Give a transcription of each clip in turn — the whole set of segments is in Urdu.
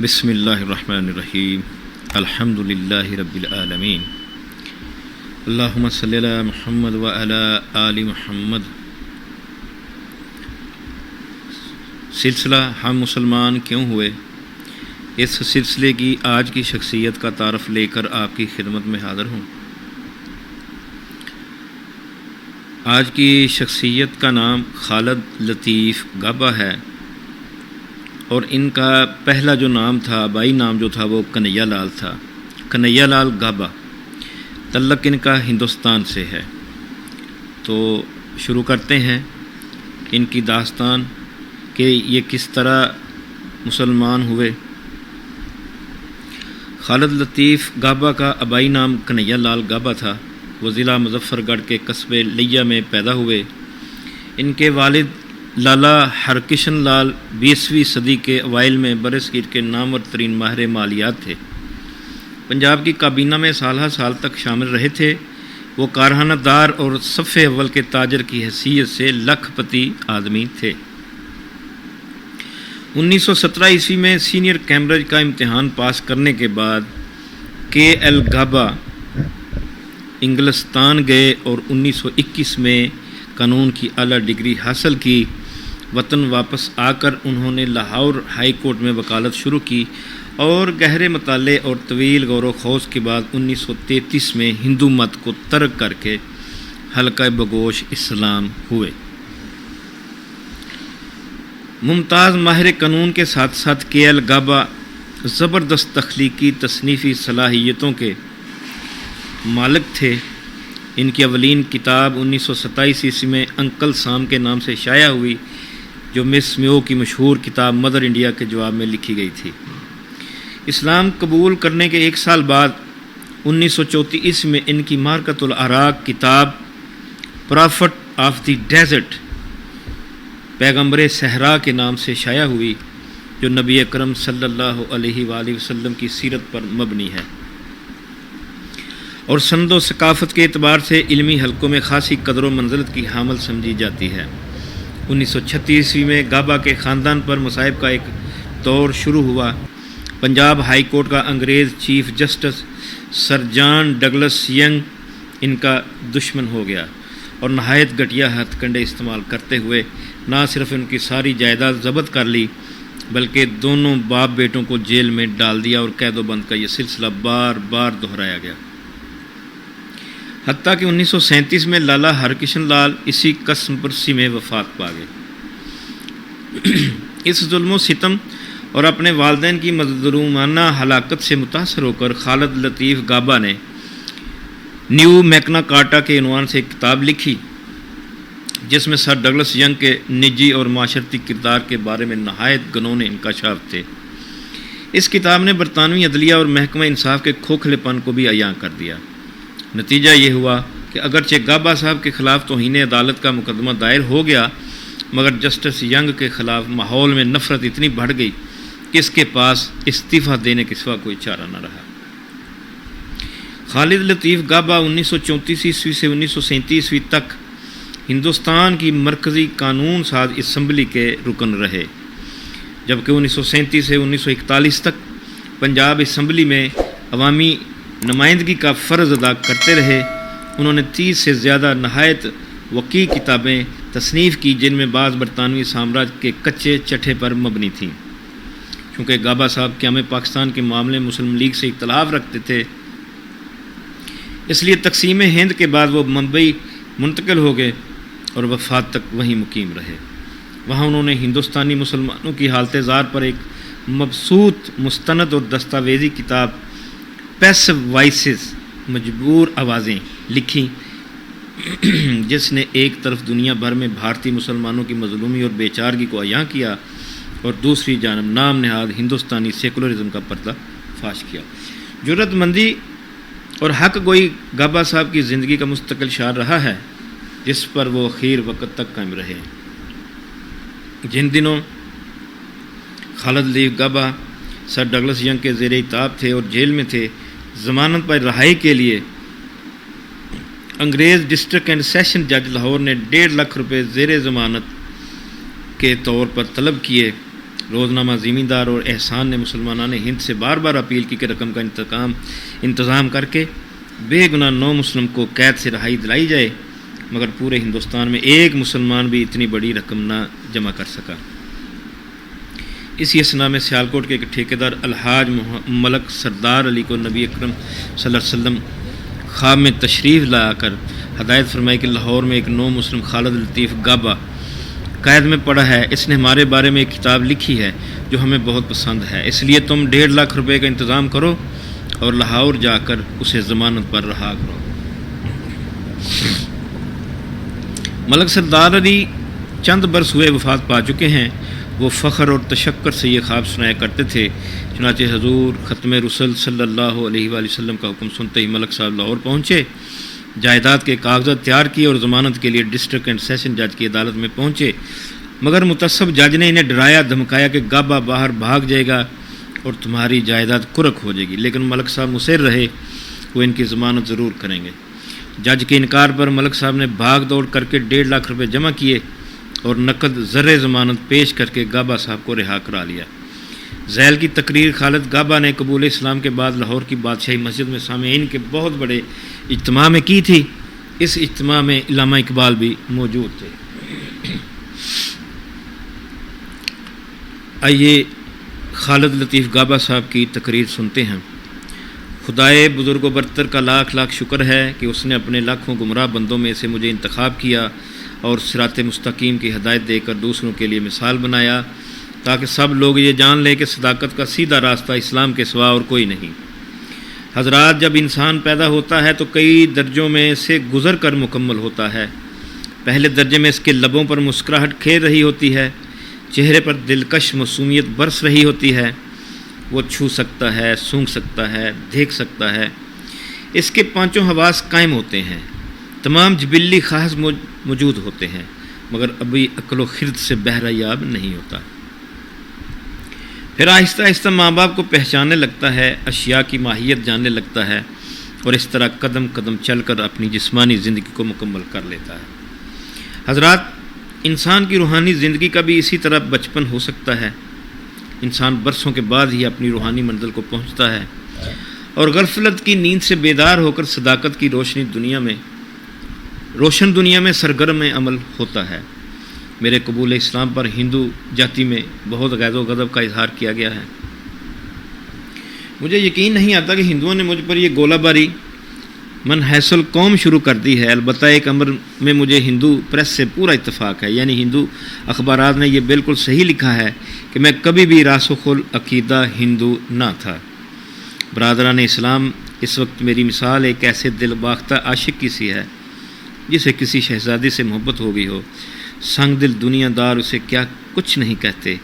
بسم اللہ الرحمن الرحیم الحمد للہ رب العالمین اللہم صلی علی محمد وعلی آل محمد۔ سلسلہ ہم مسلمان کیوں ہوئے، اس سلسلے کی آج کی شخصیت کا تعارف لے کر آپ کی خدمت میں حاضر ہوں۔ آج کی شخصیت کا نام خالد لطیف گابا ہے، اور ان کا پہلا جو نام تھا، آبائی نام جو تھا، وہ کنہیا لال تھا۔ کنہیا لال گابا، تعلق ان کا ہندوستان سے ہے۔ تو شروع کرتے ہیں ان کی داستان کہ یہ کس طرح مسلمان ہوئے۔ خالد لطیف گابا کا آبائی نام کنہیا لال گابا تھا۔ وہ ضلع مظفر گڑھ کے قصبے لیا میں پیدا ہوئے۔ ان کے والد لالا ہرکشن لال 20ویں صدی کے اوائل میں برصغیر کے نامور ترین ماہر مالیات تھے۔ پنجاب کی کابینہ میں سالہ سال تک شامل رہے تھے۔ وہ کارخانہ دار اور صف اول کے تاجر کی حیثیت سے لکھ پتی آدمی تھے۔ 1917 عیسوی میں سینئر کیمبرج کا امتحان پاس کرنے کے بعد کے ایل گابا انگلستان گئے اور 1921 میں قانون کی اعلیٰ ڈگری حاصل کی۔ وطن واپس آ کر انہوں نے لاہور ہائی کورٹ میں وکالت شروع کی اور گہرے مطالعے اور طویل غور و خوض کے بعد 1933 میں ہندو مت کو ترک کر کے حلقہ بگوش اسلام ہوئے۔ ممتاز ماہر قانون کے ساتھ ساتھ کے ایل گابا زبردست تخلیقی تصنیفی صلاحیتوں کے مالک تھے۔ ان کی اولین کتاب 1927 عیسوی میں انکل سام کے نام سے شائع ہوئی، جو مس میو کی مشہور کتاب مدر انڈیا کے جواب میں لکھی گئی تھی۔ اسلام قبول کرنے کے ایک سال بعد 1934 عیسوی میں ان کی معرکۃ العراق کتاب پرافٹ آف دی ڈیزرٹ، پیغمبر صحرا کے نام سے شائع ہوئی، جو نبی اکرم صلی اللہ علیہ وآلہ وسلم کی سیرت پر مبنی ہے اور سند و ثقافت کے اعتبار سے علمی حلقوں میں خاصی قدر و منزلت کی حامل سمجھی جاتی ہے۔ 1936 عیسوی میں گابا کے خاندان پر مصائب کا ایک دور شروع ہوا۔ پنجاب ہائی کورٹ کا انگریز چیف جسٹس سر جان ڈگلس ینگ ان کا دشمن ہو گیا اور نہایت گھٹیا ہتھ کنڈے استعمال کرتے ہوئے نہ صرف ان کی ساری جائیداد ضبط کر لی، بلکہ دونوں باپ بیٹوں کو جیل میں ڈال دیا، اور قید و بند کا یہ سلسلہ بار بار دہرایا گیا، حتیٰ کہ 1937 میں لالا ہرکشن لال اسی قسم پرسی میں وفات پا گئے۔ اس ظلم و ستم اور اپنے والدین کی مظلومانہ ہلاکت سے متاثر ہو کر خالد لطیف گابا نے نیو میگنا کارٹا کے عنوان سے ایک کتاب لکھی، جس میں سر ڈگلس ینگ کے نجی اور معاشرتی کردار کے بارے میں نہایت گنون انکشاف تھے۔ اس کتاب نے برطانوی عدلیہ اور محکمہ انصاف کے کھوکھلے پن کو بھی عیاں کر دیا۔ نتیجہ یہ ہوا کہ اگرچہ گابا صاحب کے خلاف توہین عدالت کا مقدمہ دائر ہو گیا، مگر جسٹس ینگ کے خلاف ماحول میں نفرت اتنی بڑھ گئی کہ اس کے پاس استعفیٰ دینے کے سوا کوئی چارہ نہ رہا۔ خالد لطیف گابا 1934 عیسوی سے 1937 عیسوی تک ہندوستان کی مرکزی قانون ساز اسمبلی کے رکن رہے، جبکہ 1937 سے 1941 تک پنجاب اسمبلی میں عوامی نمائندگی کا فرض ادا کرتے رہے۔ انہوں نے 30 سے زیادہ نہایت وقیع کتابیں تصنیف کی، جن میں بعض برطانوی سامراج کے کچے چٹھے پر مبنی تھیں۔ چونکہ گابا صاحب قیام پاکستان کے معاملے میں مسلم لیگ سے اختلاف رکھتے تھے، اس لیے تقسیم ہند کے بعد وہ ممبئی منتقل ہو گئے اور وفات تک وہیں مقیم رہے۔ وہاں انہوں نے ہندوستانی مسلمانوں کی حالت زار پر ایک مبسوط مستند اور دستاویزی کتاب پیسو وائسز، مجبور آوازیں لکھی، جس نے ایک طرف دنیا بھر میں بھارتی مسلمانوں کی مظلومی اور بے چارگی کو عیاں کیا، اور دوسری جانب نام نہاد ہندوستانی سیکولرزم کا پردہ فاش کیا۔ جرأت مندی اور حق گوئی گابا صاحب کی زندگی کا مستقل شعار رہا ہے، جس پر وہ اخیر وقت تک قائم رہے۔ جن دنوں خالد لطیف گابا سر ڈگلس ینگ کے زیر اطاعت تھے اور جیل میں تھے، ضمانت پر رہائی کے لیے انگریز ڈسٹرکٹ اینڈ سیشن جج لاہور نے 1.5 لاکھ روپے زیر ضمانت کے طور پر طلب کیے، روزنامہ زمیندار اور احسان نے مسلمانان ہند سے بار بار اپیل کی کہ رقم کا انتظام کر کے بے گناہ 9 مسلم کو قید سے رہائی دلائی جائے، مگر پورے ہندوستان میں ایک مسلمان بھی اتنی بڑی رقم نہ جمع کر سکا۔ اسی اثنا میں سیالکوٹ کے ایک ٹھیکیدار الحاج ملک سردار علی کو نبی اکرم صلی اللہ علیہ وسلم خواب میں تشریف لا کر ہدایت فرمائی کہ لاہور میں ایک 9 مسلم خالد لطیف گابا قید میں پڑا ہے، اس نے ہمارے بارے میں ایک کتاب لکھی ہے جو ہمیں بہت پسند ہے، اس لیے تم 1.5 لاکھ روپے کا انتظام کرو اور لاہور جا کر اسے ضمانت پر رہا کرو۔ ملک سردار علی چند برس ہوئے وفات پا چکے ہیں، وہ فخر اور تشکر سے یہ خواب سنایا کرتے تھے۔ چنانچہ حضور ختم رسل صلی اللہ علیہ وآلہ وسلم کا حکم سنتے ہی ملک صاحب لاہور پہنچے، جائیداد کے کاغذات تیار کیے اور ضمانت کے لیے ڈسٹرکٹ اینڈ سیشن جج کی عدالت میں پہنچے، مگر متصب جج نے انہیں ڈرایا دھمکایا کہ گابا باہر بھاگ جائے گا اور تمہاری جائیداد کرک ہو جائے گی، لیکن ملک صاحب مصر رہے وہ ان کی ضمانت ضرور کریں گے۔ جج کے انکار پر ملک صاحب نے بھاگ دوڑ کر کے 1.5 لاکھ روپے جمع کیے اور نقد زر ضمانت پیش کر کے گابا صاحب کو رہا کرا لیا۔ ذیل کی تقریر خالد گابا نے قبول اسلام کے بعد لاہور کی بادشاہی مسجد میں سامعین کے بہت بڑے اجتماع میں کی تھی۔ اس اجتماع میں علامہ اقبال بھی موجود تھے۔ آئیے خالد لطیف گابا صاحب کی تقریر سنتے ہیں۔ خدائے بزرگ و برتر کا لاکھ لاکھ شکر ہے کہ اس نے اپنے لاکھوں گمراہ بندوں میں سے مجھے انتخاب کیا اور صراط مستقیم کی ہدایت دے کر دوسروں کے لیے مثال بنایا، تاکہ سب لوگ یہ جان لیں کہ صداقت کا سیدھا راستہ اسلام کے سوا اور کوئی نہیں۔ حضرات، جب انسان پیدا ہوتا ہے تو کئی درجوں میں سے گزر کر مکمل ہوتا ہے۔ پہلے درجے میں اس کے لبوں پر مسکراہٹ کھیل رہی ہوتی ہے، چہرے پر دلکش معصومیت برس رہی ہوتی ہے، وہ چھو سکتا ہے، سونگھ سکتا ہے، دیکھ سکتا ہے، اس کے 5 حواس قائم ہوتے ہیں، تمام جبلی خواص موجود ہوتے ہیں، مگر ابھی عقل و خرد سے بہرہ یاب نہیں ہوتا۔ پھر آہستہ آہستہ ماں باپ کو پہچاننے لگتا ہے، اشیاء کی ماہیت جاننے لگتا ہے اور اس طرح قدم قدم چل کر اپنی جسمانی زندگی کو مکمل کر لیتا ہے۔ حضرات، انسان کی روحانی زندگی کا بھی اسی طرح بچپن ہو سکتا ہے۔ انسان برسوں کے بعد ہی اپنی روحانی منزل کو پہنچتا ہے اور غفلت کی نیند سے بیدار ہو کر صداقت کی روشن دنیا میں سرگرم عمل ہوتا ہے۔ میرے قبول اسلام پر ہندو جاتی میں بہت غیظ و غضب کا اظہار کیا گیا ہے۔ مجھے یقین نہیں آتا کہ ہندوؤں نے مجھ پر یہ گولہ باری من حیث القوم شروع کر دی ہے۔ البتہ ایک امر میں مجھے ہندو پریس سے پورا اتفاق ہے، یعنی ہندو اخبارات نے یہ بالکل صحیح لکھا ہے کہ میں کبھی بھی راسخ العقیدہ ہندو نہ تھا۔ برادران اسلام، اس وقت میری مثال ایک ایسے دل باختہ عاشق کی سی ہے جسے کسی شہزادی سے محبت ہو گئی ہو۔ سنگ دل دنیا دار اسے کیا کچھ نہیں کہتے،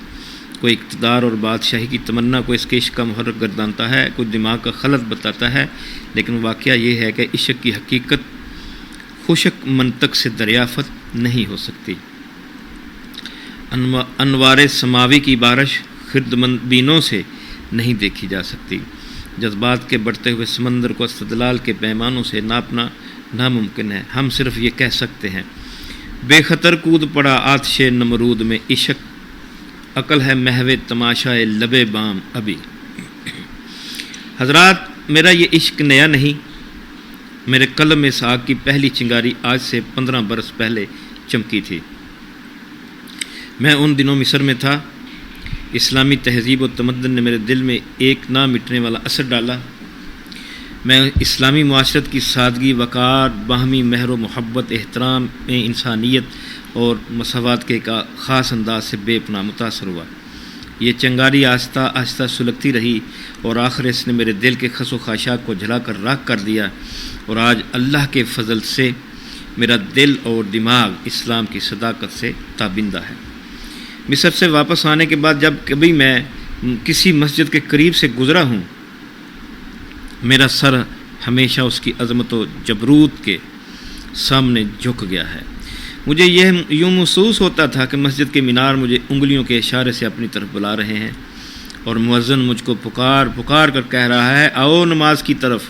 کوئی اقتدار اور بادشاہی کی تمنا کو اس کے عشق کا محرک گردانتا ہے، کوئی دماغ کا خلط بتاتا ہے، لیکن واقعہ یہ ہے کہ عشق کی حقیقت خشک منطق سے دریافت نہیں ہو سکتی۔ انوار سماوی کی بارش خردمند بینوں سے نہیں دیکھی جا سکتی۔ جذبات کے بڑھتے ہوئے سمندر کو استدلال کے پیمانوں سے ناپنا ناممکن ہے۔ ہم صرف یہ کہہ سکتے ہیں، بے خطر کود پڑا آتش نمرود میں عشق، عقل ہے محو تماشائے لبے بام ابھی۔ حضرات، میرا یہ عشق نیا نہیں، میرے قلب میں اس آگ کی پہلی چنگاری آج سے 15 برس پہلے چمکی تھی۔ میں ان دنوں مصر میں تھا۔ اسلامی تہذیب و تمدن نے میرے دل میں ایک نہ مٹنے والا اثر ڈالا۔ میں اسلامی معاشرت کی سادگی، وقار، باہمی مہر و محبت، احترام انسانیت اور مساوات کے ایک خاص انداز سے بے پناہ متاثر ہوا۔ یہ چنگاری آہستہ آہستہ سلگتی رہی اور آخر اس نے میرے دل کے خس و خاشاک کو جلا کر راکھ کر دیا، اور آج اللہ کے فضل سے میرا دل اور دماغ اسلام کی صداقت سے تابندہ ہے۔ مصر سے واپس آنے کے بعد جب کبھی میں کسی مسجد کے قریب سے گزرا ہوں، میرا سر ہمیشہ اس کی عظمت و جبروت کے سامنے جھک گیا ہے۔ مجھے یہ یوں محسوس ہوتا تھا کہ مسجد کے مینار مجھے انگلیوں کے اشارے سے اپنی طرف بلا رہے ہیں اور مؤذن مجھ کو پکار پکار کر کہہ رہا ہے، آؤ نماز کی طرف،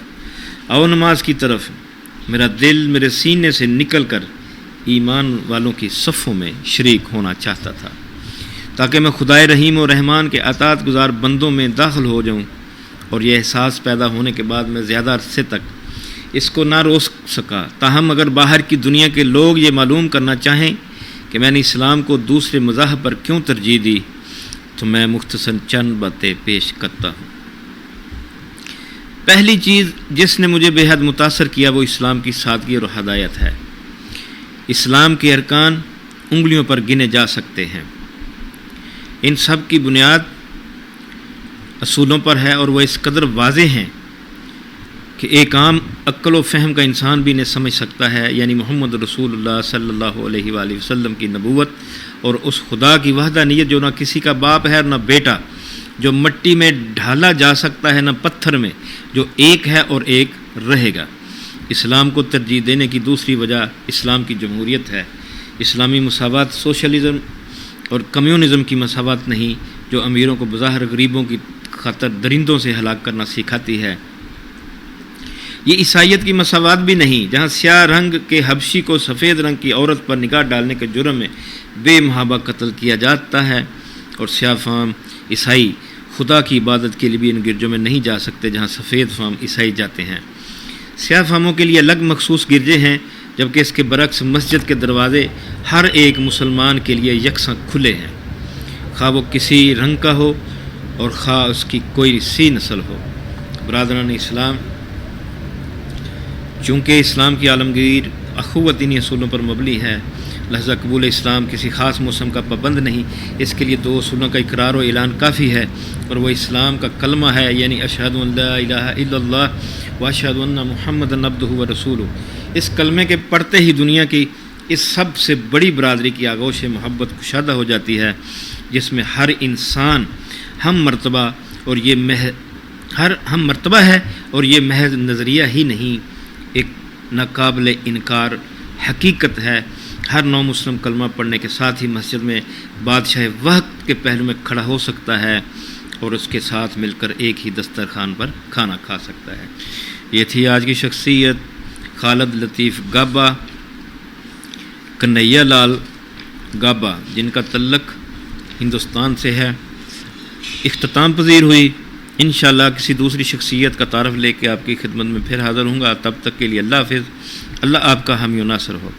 آؤ نماز کی طرف۔ میرا دل میرے سینے سے نکل کر ایمان والوں کی صفوں میں شریک ہونا چاہتا تھا۔ تاکہ میں خدائے رحیم و رحمان کے اطاعت گزار بندوں میں داخل ہو جاؤں، اور یہ احساس پیدا ہونے کے بعد میں زیادہ عرصے تک اس کو نہ روک سکا۔ تاہم اگر باہر کی دنیا کے لوگ یہ معلوم کرنا چاہیں کہ میں نے اسلام کو دوسرے مذاہب پر کیوں ترجیح دی، تو میں مختصر چند باتیں پیش کرتا ہوں۔ پہلی چیز جس نے مجھے بے حد متاثر کیا وہ اسلام کی سادگی اور ہدایت ہے۔ اسلام کے ارکان انگلیوں پر گنے جا سکتے ہیں۔ ان سب کی بنیاد اصولوں پر ہے، اور وہ اس قدر واضح ہیں کہ ایک عام عقل و فہم کا انسان بھی انہیں سمجھ سکتا ہے، یعنی محمد رسول اللہ صلی اللہ علیہ وآلہ وسلم کی نبوت اور اس خدا کی وحدانیت جو نہ کسی کا باپ ہے اور نہ بیٹا، جو مٹی میں ڈھالا جا سکتا ہے نہ پتھر میں، جو ایک ہے اور ایک رہے گا۔ اسلام کو ترجیح دینے کی دوسری وجہ اسلام کی جمہوریت ہے۔ اسلامی مساوات سوشلزم اور کمیونزم کی مساوات نہیں، جو امیروں کو بظاہر غریبوں کی خاطر درندوں سے ہلاک کرنا سکھاتی ہے۔ یہ عیسائیت کی مساوات بھی نہیں، جہاں سیاہ رنگ کے حبشی کو سفید رنگ کی عورت پر نگاہ ڈالنے کے جرم میں بے محابہ قتل کیا جاتا ہے، اور سیاہ فام عیسائی خدا کی عبادت کے لیے بھی ان گرجوں میں نہیں جا سکتے جہاں سفید فام عیسائی جاتے ہیں۔ سیاہ فاموں کے لیے الگ مخصوص گرجے ہیں، جبکہ اس کے برعکس مسجد کے دروازے ہر ایک مسلمان کے لیے یکساں کھلے ہیں، خواہ وہ کسی رنگ کا ہو اور خواہ اس کی کوئی سی نسل ہو۔ برادران اسلام، چونکہ اسلام کی عالمگیر اخوت انہی اصولوں پر مبنی ہے، لہذا قبول اسلام کسی خاص موسم کا پابند نہیں۔ اس کے لیے دو اصولوں کا اقرار و اعلان کافی ہے، اور وہ اسلام کا کلمہ ہے، یعنی اشہد ان لا الہ الا اللہ و اشہد ان محمد عبدہ و رسولہ۔ اس کلمے کے پڑھتے ہی دنیا کی اس سب سے بڑی برادری کی آغوش محبت کشادہ ہو جاتی ہے، جس میں ہر انسان ہم مرتبہ ہے، اور یہ محض نظریہ ہی نہیں، ایک ناقابل انکار حقیقت ہے۔ ہر نو مسلم کلمہ پڑھنے کے ساتھ ہی مسجد میں بادشاہ وقت کے پہلو میں کھڑا ہو سکتا ہے، اور اس کے ساتھ مل کر ایک ہی دسترخوان پر کھانا کھا سکتا ہے۔ یہ تھی آج کی شخصیت، خالد لطیف گابا، کنہیا لال گابا، جن کا تعلق ہندوستان سے ہے۔ اختتام پذیر ہوئی۔ انشاءاللہ کسی دوسری شخصیت کا تعارف لے کے آپ کی خدمت میں پھر حاضر ہوں گا۔ تب تک کے لیے اللہ حافظ۔ اللہ آپ کا حامی و ناصر ہو۔